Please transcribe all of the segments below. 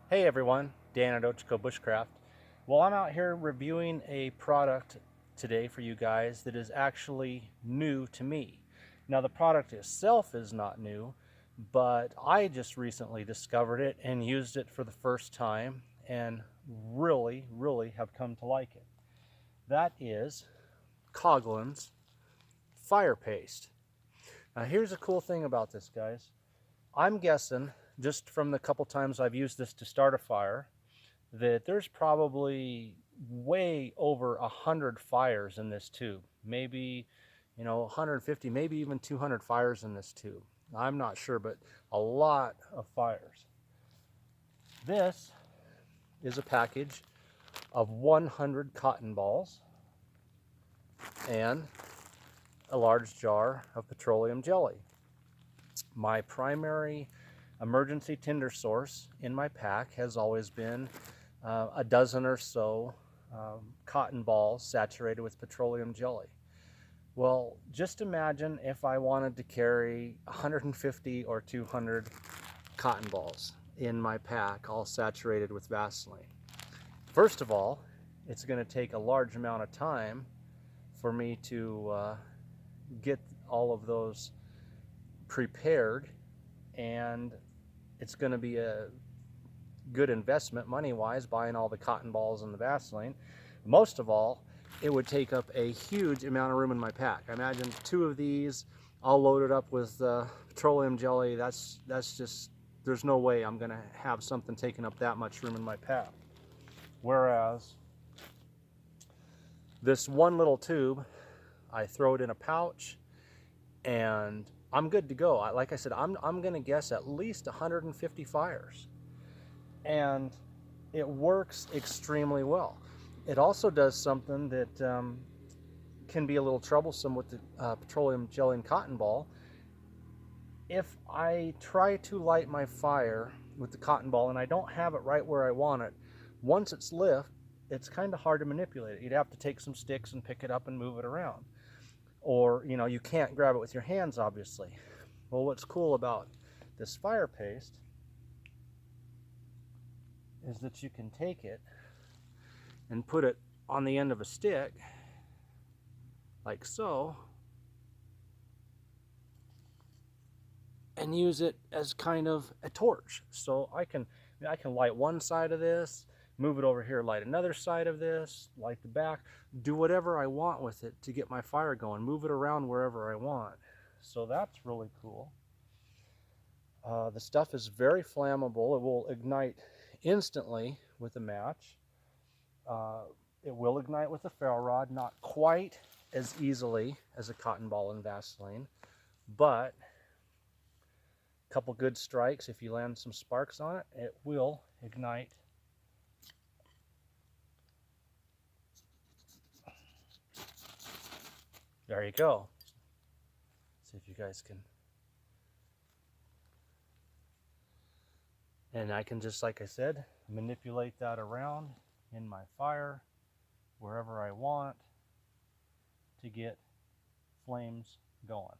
Hey everyone, Dan at Ochiko Bushcraft. Well, I'm out here reviewing a product today for you guys that is actually new to me. Now, the product itself is not new, but I just recently discovered it and used it for the first time and really have come to like it. That is Coghlan's fire paste. Now, here's a cool thing about this, guys. I'm guessing, just from the couple times I've used this to start a fire, that there's probably way over 100 fires in this tube. Maybe, 150, maybe even 200 fires in this tube. I'm not sure, but a lot of fires. This is a package of 100 cotton balls and a large jar of petroleum jelly. My primary emergency tinder source in my pack has always been a dozen or so cotton balls saturated with petroleum jelly. Well, just imagine if I wanted to carry 150 or 200 cotton balls in my pack, all saturated with Vaseline. First of all, it's going to take a large amount of time for me to get all of those prepared, and it's going to be a good investment money-wise buying all the cotton balls and the Vaseline. Most of all, it would take up a huge amount of room in my pack. I imagine 2 of these all loaded up with petroleum jelly. That's just, there's no way I'm gonna have something taking up that much room in my pack. Whereas this one little tube, I throw it in a pouch and I'm good to go. Like I said, I'm gonna guess at least 150 fires. And it works extremely well. It also does something that can be a little troublesome with the petroleum jelly and cotton ball. If I try to light my fire with the cotton ball and I don't have it right where I want it, once it's lit, it's kind of hard to manipulate it. You'd have to take some sticks and pick it up and move it around. Or, you can't grab it with your hands, obviously. Well, what's cool about this fire paste is that you can take it and put it on the end of a stick, like so, and use it as kind of a torch. So I can light one side of this, move it over here, light another side of this, light the back, do whatever I want with it to get my fire going, move it around wherever I want. So that's really cool. The stuff is very flammable. It will ignite instantly with a match. It will ignite with a ferro rod, not quite as easily as a cotton ball and Vaseline, but a couple good strikes, if you land some sparks on it, it will ignite. There you go. See if you guys can. And I can just, like I said, manipulate that around in my fire wherever I want to get flames going.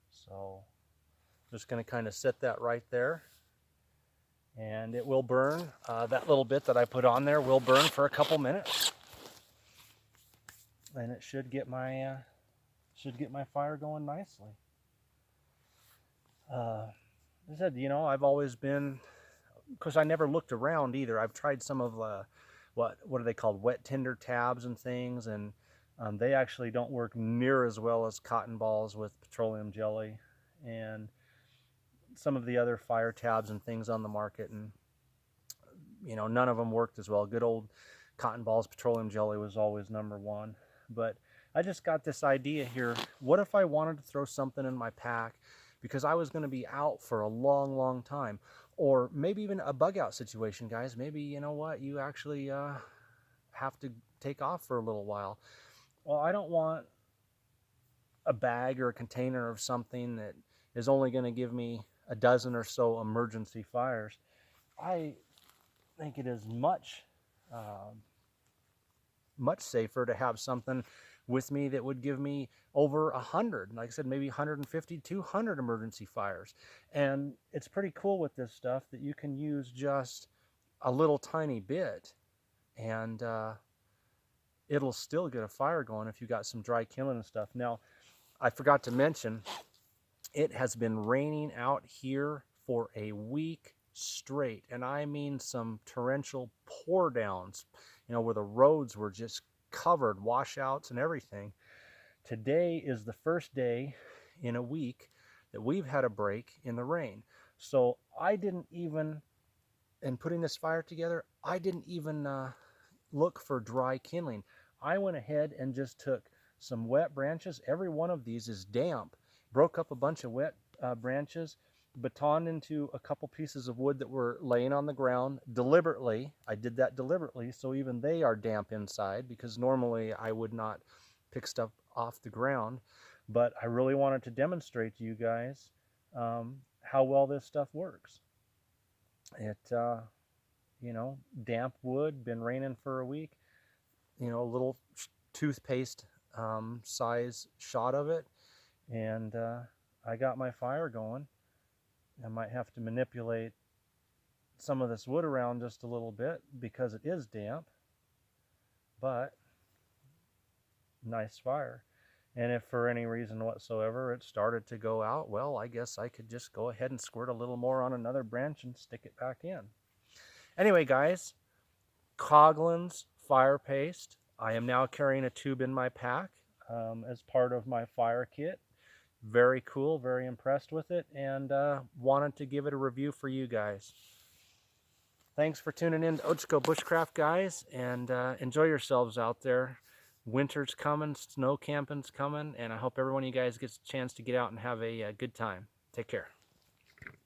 So just going to kind of set that right there, and it will burn. That little bit that I put on there will burn for a couple minutes, and it should get my fire going nicely. As I said, I've always been, because I never looked around either. I've tried some of what are they called, wet tinder tabs and things, and they actually don't work near as well as cotton balls with petroleum jelly, and some of the other fire tabs and things on the market, and none of them worked as well. Good old cotton balls, petroleum jelly was always number one. But I just got this idea here. What if I wanted to throw something in my pack because I was going to be out for a long time, or maybe even a bug out situation, guys? Maybe, you actually have to take off for a little while. Well, I don't want a bag or a container of something that is only going to give me a dozen or so emergency fires. I think it is much safer to have something with me that would give me over 100, like I said, maybe 150, 200 emergency fires. And it's pretty cool with this stuff that you can use just a little tiny bit, and it'll still get a fire going if you got some dry kindling and stuff. Now, I forgot to mention, it has been raining out here for a week straight, and I mean some torrential pour downs, you know, where the roads were just covered, washouts and everything. Today is the first day in a week that we've had a break in the rain. So I didn't even, in putting this fire together, I didn't even look for dry kindling. I went ahead and just took some wet branches. Every one of these is damp. Broke up a bunch of wet branches, batoned into a couple pieces of wood that were laying on the ground deliberately. I did that deliberately, so even they are damp inside, because normally I would not pick stuff off the ground. But I really wanted to demonstrate to you guys how well this stuff works. It, you know, damp wood, been raining for a week, you know, a little toothpaste size shot of it, and I got my fire going. I might have to manipulate some of this wood around just a little bit because it is damp, but nice fire. And if for any reason whatsoever it started to go out, well, I guess I could just go ahead and squirt a little more on another branch and stick it back in. Anyway, guys, Coghlan's fire paste. I am now carrying a tube in my pack as part of my fire kit. Very cool, very impressed with it, and wanted to give it a review for you guys. Thanks for tuning in to Ochko Bushcraft, guys, and enjoy yourselves out there. Winter's coming, snow camping's coming, and I hope every one of you guys gets a chance to get out and have a good time. Take care.